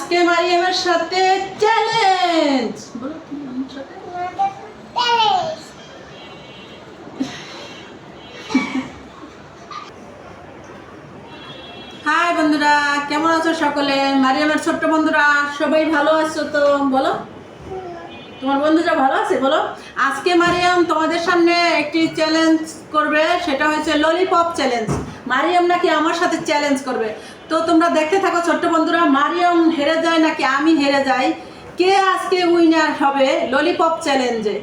আজকে মারিয়ামের সাথে চ্যালেঞ্জ বলো কি আমার সাথে হাই বন্ধুরা, কেমন আছো সকলে? মারিয়ামের ছোট্ট বন্ধুরা সবাই ভালো আছো তো? বলো তোমার বন্ধুরা ভালো আছে বলো। আজকে মারিয়াম তোমাদের সামনে একটি চ্যালেঞ্জ করবে, সেটা হচ্ছে ললিপপ চ্যালেঞ্জ। মারিয়াম নাকি আমার সাথে চ্যালেঞ্জ করবে, তো তোমরা দেখতে থাকো ছোট্ট বন্ধুরা। মারিয়াম হেরে যায় নাকি আমি হেরে যাই, কে আজকে উইনার হবে ললিপপ চ্যালেঞ্জে?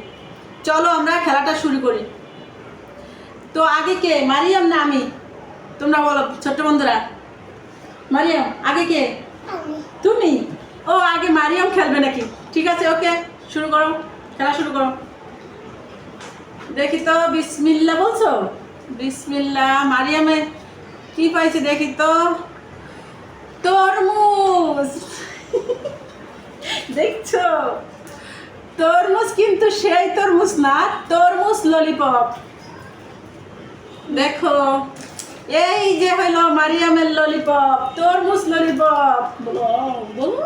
চলো আমরা খেলাটা শুরু করি। তো আগে কে, মারিয়াম না আমি? তোমরা বলো ছোট্ট বন্ধুরা। মারিয়াম আগে কে? তুমি? ও আগে মারিয়াম খেলবে নাকি? ঠিক আছে, ওকে, শুরু করো, খেলা শুরু করো। দেখি তো, বিসমিল্লাহ বলছো? বিসমিল্লাহ। মারিয়ামে কি পাইছে দেখি তো। তরমুজ। দেখছো, তরমুজ, কিন্তু সেই তরমুজ না, তরমুজ ললিপপ। দেখো, এই যে হইলো মারিয়ামের ললিপপ, তরমুজ ললিপপ। বলো বলো।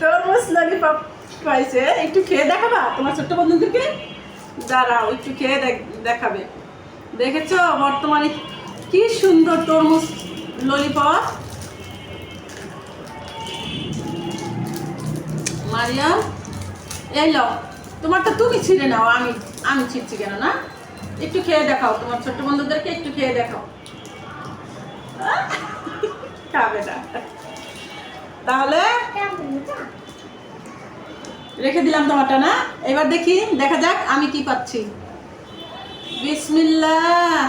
তরমুজ ললিপপ পাইছে। একটু খেয়ে দেখাবা তোমার ছোট্ট বন্ধুদেরকে? দাঁড়াও, একটু খেয়ে দেখাবে। দেখেছো বর্তমানে কি সুন্দর তরমুজ ললিপপ। মারিয়াম এই লও, তোমারটা তুমি ছিঁড়ে নাও, আমি ছিঁড়ছি কেন না? একটু খেয়ে দেখাও তোমার ছোট্ট বন্ধুদেরকে, একটু খেয়ে দেখাও। খাবে না তাহলে রেখে দিলাম তোমারটা না। এবার দেখি, দেখা যাক আমি কি পাচ্ছি। বিসমিল্লাহ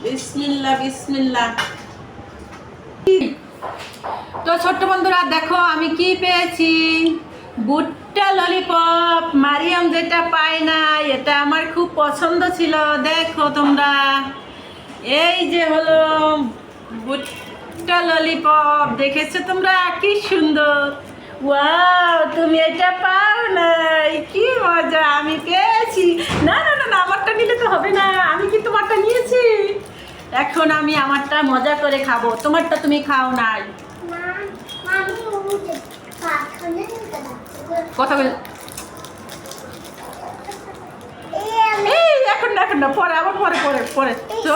বিসমিল্লাহ বিসমিল্লাহ। তো ছোট্ট বন্ধুরা দেখো আমি কি পেয়েছি, ভুট্টা ললিপপ। মারিয়াম যেটা পায় না, এটা আমার খুব পছন্দ ছিল। দেখো তোমরা, এই যে হলো ভুট্টা ললিপপ। দেখেছো তোমরা কি সুন্দর? ওয়াও, তুমি এটা পাও নাই, কি মজা। আমি পেয়েছি। না না না না, আমারটা নিলে তো হবে না, আমি কি তোমারটা নিয়েছি। এখন আমি আমারটা মজা করে খাবো, তোমারটা তুমি খাও নাই। কথা বল। এই এখন না, এখন না, পরে, আবার পরে পরে পরে তো।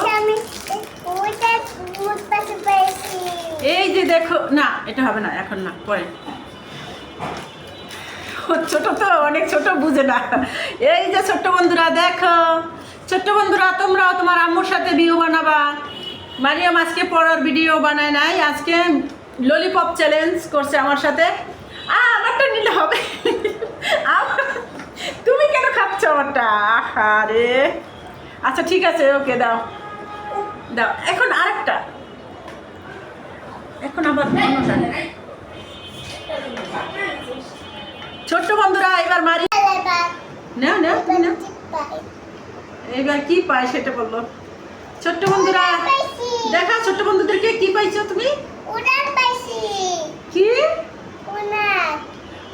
এই যে দেখো, না এটা হবে না, এখন না, পরে। ছোট তো, অনেক ছোট, বুঝে না। এই যে ছোট্ট বন্ধুরা দেখো, ছোট্ট বন্ধুরা তোমরাও তোমার আম্মুর সাথে ভিডিও বানাবা। মারিয়াম আজকে পড়ার ভিডিও বানায় নাই, আজকে ললিপপ চ্যালেঞ্জ করছে আমার সাথে। আমারটা নিলে হবে। তুমি কেন খাচ্ছ আমারটা? আরে আচ্ছা ঠিক আছে, ওকে দাও দাও। এখন আরেকটা, এখন আবার অন্যটা। ছোট্ট বন্ধুরা এবার মারি না না না, এবার কি পায় সেটা বললো। ছোট্ট বন্ধুরা দেখা, ছোট্ট বন্ধুদেরকে কি পাইছো তুমি? কি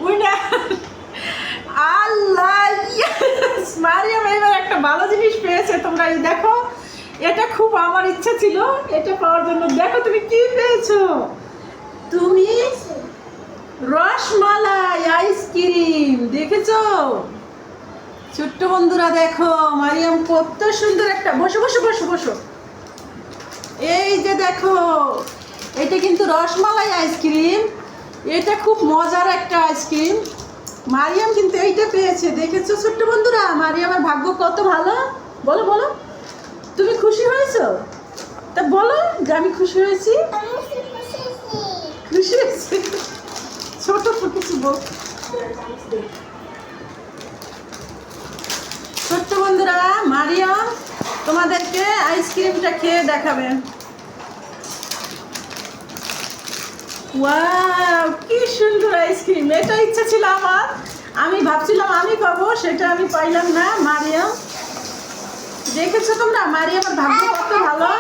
উইনার? আল্লাহ, মারিয়াম এবার একটা ভালো জিনিস পেয়েছে। তোমরা এই দেখো, এটা খুব আমার ইচ্ছা ছিল এটা পাওয়ার জন্য। দেখো তুমি কি পেয়েছো, তুমি রসমালাই আইসক্রিম। দেখেছো ছোট্ট বন্ধুরা? দেখো মারিয়াম কত সুন্দর একটা, বসো বসো বসো বসো। এই যে দেখো, এটা কিন্তু রসমালাই আইসক্রিম, এটা খুব মজার একটা আইসক্রিম। মারিয়াম কিন্তু এইটা পেয়েছে। দেখেছো ছোট্ট বন্ধুরা, মারিয়ামের ভাগ্য কত ভালো। বলো বলো, তুমি খুশি হয়েছো? তা বলো যে আমি খুশি হয়েছি। খুশি হয়েছি, ছোট তো কিছু বল। ছোট্ট বন্ধুরা মারিয়াম তোমাদেরকে আইসক্রিমটা খেয়ে দেখাবে। ওয়াও, কি সুন্দর আইসক্রিম। এটা ইচ্ছা ছিল আমার, আমি ভাবছিলাম আমি পাবো, সেটা আমি পাইলাম না। মারিয়াম, দেখেছো তোমরা মারিয়ামের ভাগ্য কত ভালো।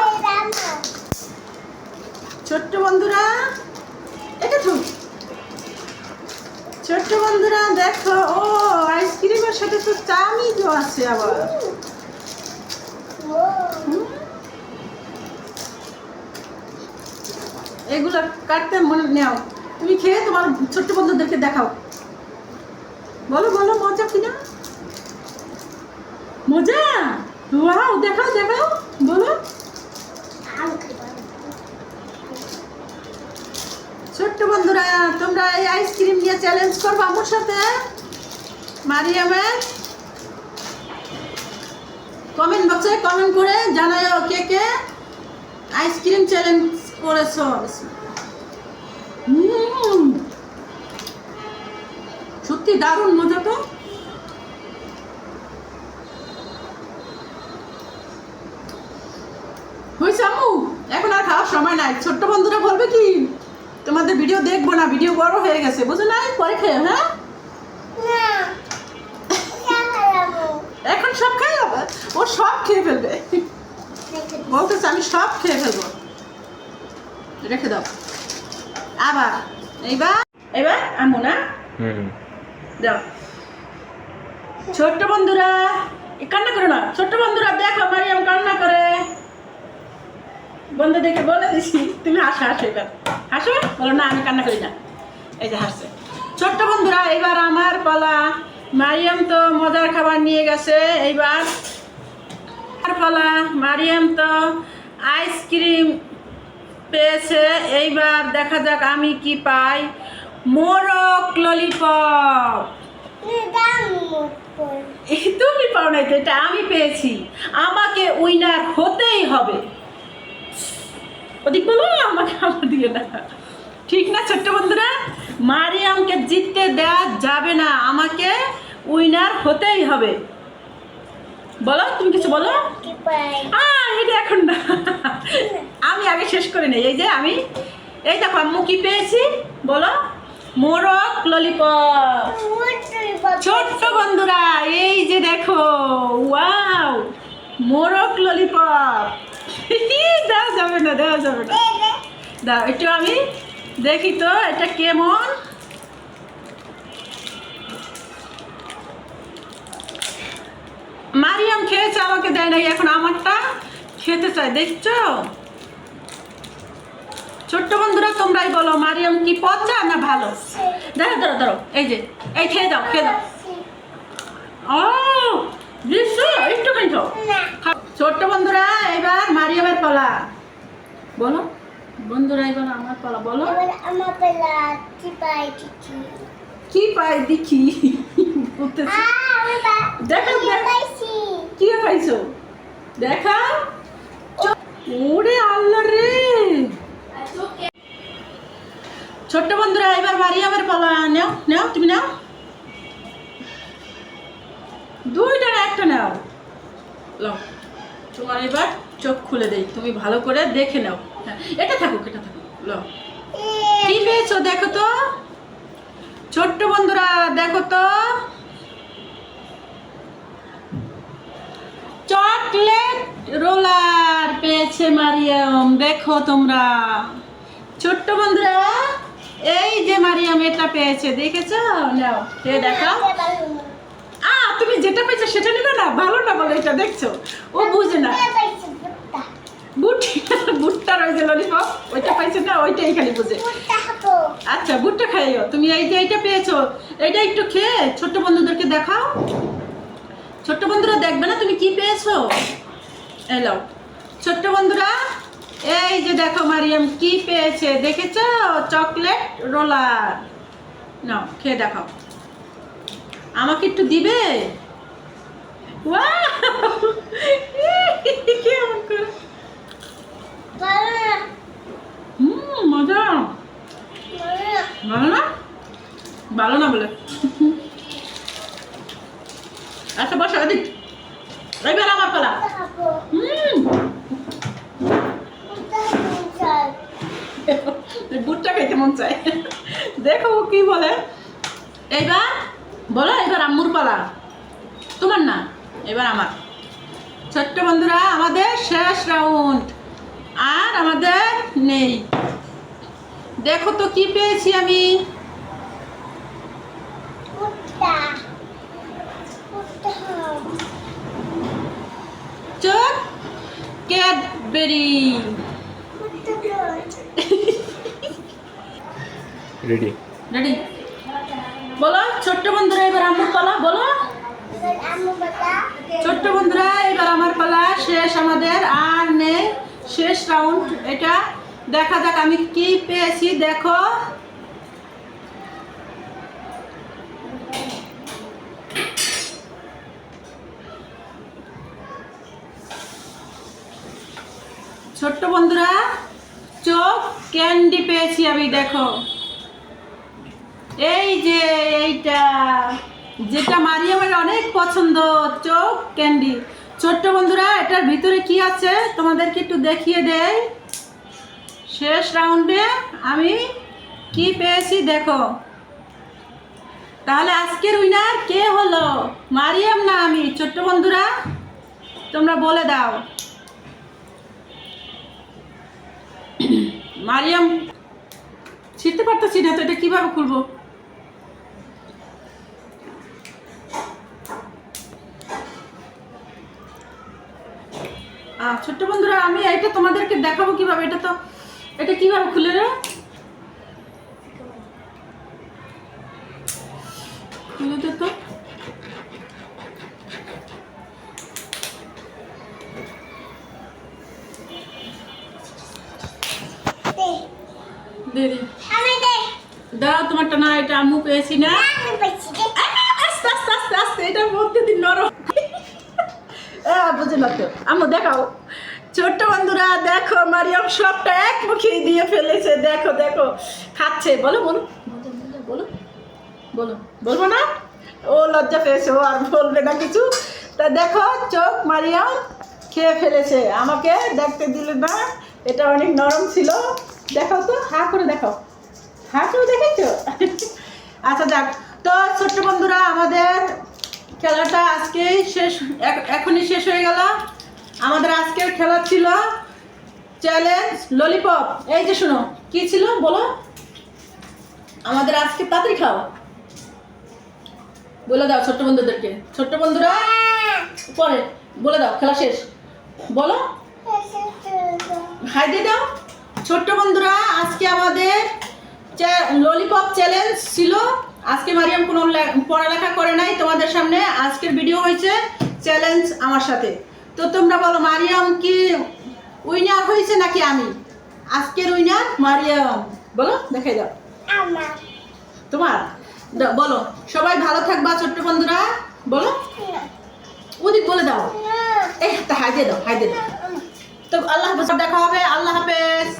ছোট্ট বন্ধুরা এটা তো, ছোট্ট বন্ধুরা দেখো, ও আইসক্রিমের সাথে তো চাউমিনও আছে আবার। এগুলো কাটতে মনে নেও, তুমি খেয়ে তোমার ছোট্ট বন্ধুদেরকে দেখাও। বলো বলো, মজা কিনা? মজা? ওয়াও, দেখাও দেখাও, বলো। ছোট্ট বন্ধুরা, তোমরা এই আইসক্রিম নিয়ে চ্যালেঞ্জ করবো আমার সাথে মারিয়ামের। কমেন্ট বক্সে কমেন্ট করে জানাও কে কে আইসক্রিম চ্যালেঞ্জ করেছো। সত্যি দারুণ মজা তো। হয়েছে আম্মু, এখন আর খাওয়ার সময় নাই। ছোট্ট বন্ধুরা বলবে কি তোমাদের ভিডিও দেখবো না, ভিডিও বড় হয়ে গেছে, বুঝো নাই? পরে খেয়ে, হ্যাঁ এখন সব খাই আবার, ও সব খেয়ে ফেলবে, বলতেছে আমি সব খেয়ে ফেলবো। রেখে দাও আবার। এইবার এবার আম্মু না দাও। ছোট্ট বন্ধুরা কান্না করো না, ছোট্ট বন্ধুরা দেখো মারিয়াম কান্না করে। বন্ধুদেরকে বলে দিছি তুমি হাসো, হাসো এবার হাসো, বলো না আমি কান্না করি না। এই যে হাসছে। ছোট্ট বন্ধুরা এইবার আমার পালা। মারিয়াম তো মজার খাবার নিয়ে গেছে, এইবার পালা। মারিয়াম তো আইসক্রিম পেয়েছে, এইবার দেখা যাক আমি কি পাই। মোরক ললিপপ। তুমি পাও নাই তো, এটা আমি পেয়েছি, আমাকে উইনার হতেই হবে। ওদিক বলো, আমাকে আমার দিকে না, ঠিক না ছোট্ট বন্ধুরা? মারিয়ামকে জিততে দেওয়া যাবে না, আমাকে উইনার হতেই হবে। বলো তুমি কিছু বলো। এটা এখন না, আমি আগে শেষ করে নেই। এই যে আমি, এই দেখো আম্মু কি পেয়েছি বলো। মোরক ললিপপ। ছোট্ট বন্ধুরা এই যে দেখো, ওয়াও মোরক ললিপপ। দেওয়া যাবে না, দেওয়া যাবে না, দাও একটু আমি দেখি তো এটা কেমন। মারিয়াম খেয়েছে, আমাকে দেয় নাই, এখন আমারটা খেতে চাই, দেখছো? ছোট্ট বন্ধুরা তোমরাই বলো মারিয়াম কি পচা না ভালো? ধরো ধরো ধরো, এই যে এই খেয়ে দাও, খেয়ে দাও। ও দিছো, একটু খাই খাও। ছোট্ট বন্ধুরা এবার মারিয়ামের পালা। বলো বন্ধুরা এবার আমার পালা, বলো। আমার পালা, কি পাই দেখি। কি পাই দেখি বলতেছি। দেখো কি পাইছো দেখা। ওরে আল্লাহ রে। ছোট্ট বন্ধুরা এবার মারিয়ামের পালা। নাও নাও, তুমি নাও, দুইটা না একটা নাও। নাও, তোমার এবার চোখ খুলে দেই, তুমি ভালো করে দেখে নাও। হ্যাঁ এটা থাকুক, এটা থাকুক। নাও কি পেয়েছো দেখো তো ছোট্ট বন্ধুরা, দেখো তো। চকলেট রোলার পেয়েছে মারিয়াম, দেখো তোমরা। ছোট্ট বন্ধুরা এই যে মারিয়াম এটা পেয়েছে, দেখেছো? নাও খেয়ে দেখাও। তুমি যেটা পেয়েছো সেটা নিবে না, ভালো না বলে এটা দেখছো, ও বুঝে না। বুটটার ওই যে ললিপপ ওইটা পাইছে না, ওইটাই খালি বুঝে। আচ্ছা বুটটা খাইও তুমি। এই যে এইটা পেয়েছো, এইটা একটু খেয়ে ছোট্ট বন্ধুদেরকে দেখাও। ছোট্ট বন্ধুরা দেখবে না তুমি কি পেয়েছো। এলো ছোট্ট বন্ধুরা এই যে দেখো মারিয়াম কি পেয়েছে, দেখেছো? Chocolate roller. নাও খেয়ে দেখাও, আমাকে একটু দিবে। মজা। ভালো না? ভালো না বলে। আচ্ছা বসো এদিক, এবার আমার পালা। বুটটা খেতে মন চায়, দেখো কি বলে। এইবার বলো, এবার আম্মুর পালা, তোমার না, এবার আমার। ছোট্ট বন্ধুরা আমাদের শেষ রাউন্ড, আর আমাদের নেই। দেখো তো কি পেয়েছি আমি। চোখ ক্যাডবেরি। রেডি। রেডি? বলো ছোট্ট বন্ধুরা, এবার আমার পালা। বলো এবার আম্মু বলা ছোট্ট বন্ধুরা, এবার আমার পালা। শেষ আমাদের, আর নেই, শেষ রাউন্ড এটা। দেখা যাক আমি কি পেয়েছি। দেখো ছোট্ট বন্ধুরা, চোখ ক্যান্ডি পেয়েছি আমি। দেখো এই যে এইটা, যেটা মারিয়ামের অনেক পছন্দ, চোখ ক্যান্ডি। ছোট্ট বন্ধুরা, এটার ভিতরে কি আছে তোমাদেরকে একটু দেখিয়ে দেই। শেষ রাউন্ডে আমি কি পেয়েছি দেখো। তাহলে আজকের উইনার কে হলো, মারিয়াম না আমি? ছোট্ট বন্ধুরা তোমরা বলে দাও। মারিয়াম ছিঁড়তে পারতেছি না তো, এটা কিভাবে খুলবো? ছোট্ট বন্ধুরা, আমি এটা তোমাদেরকে দেখাবো কিভাবে। এটা কিভাবে খুলে রে? খুলে দে তো। দে দে আমি দে দাও, তোমারটা না, এটা আম্মু পেয়েছি না। আমি পাচ্ছি দে আস্তে আস্তে আস্তে আস্তে, এটার মধ্যে দিন নরম। বুঝে না তো, আম্মু দেখাও। ছোট্ট বন্ধুরা দেখো, মারিয়াম সবটা এক মুখে দিয়ে ফেলেছে। দেখো দেখো খাচ্ছে। বলো বলো বলো বলো। বলবো না? ও লজ্জা পেয়েছে, ও আর বলবে না কিছু। তা দেখো, চোখ মারিয়াম খেয়ে ফেলেছে, আমাকে দেখতে দিলে না। এটা অনেক নরম ছিল। দেখাও তো, হা করে দেখাও। হা করে দেখেছো? আচ্ছা দেখ তো ছোট্ট বন্ধুরা, আমাদের খেলাটা আজকেই শেষ, এখনই শেষ হয়ে গেল। আমাদের আজকের খেলা ছিল চ্যালেঞ্জ ললিপপ। এই যে শোনো, কি ছিল বলো আমাদের আজকে? তাড়াতাড়ি খাও, বলে দাও ছোট্ট বন্ধুদেরকে। ছোট্ট বন্ধুরা পরে বলে দাও, খেলা শেষ। বলো হাই দিয়ে দাও। ছোট্ট বন্ধুরা, আজকে আমাদের ললিপপ চ্যালেঞ্জ ছিল। আজকে মারিয়াম কোনো পড়ালেখা করে নাই তোমাদের সামনে, আজকের ভিডিও হয়েছে চ্যালেঞ্জ আমার সাথে। তো তোমরা বলো, মারিয়াম কি উইনার হয়েছে নাকি আমি? আজকের উইনার মারিয়াম। বলো, দেখাই দাও। আমার তোমার বলো। সবাই ভালো থাকবা ছোট্ট বন্ধুরা। বলো ওদিক বলে দাও। এই হাই দিয়ে দাও, হাই দিয়ে দাও। তো আল্লাহ হাফেজ, দেখা হবে। আল্লাহ হাফেজ।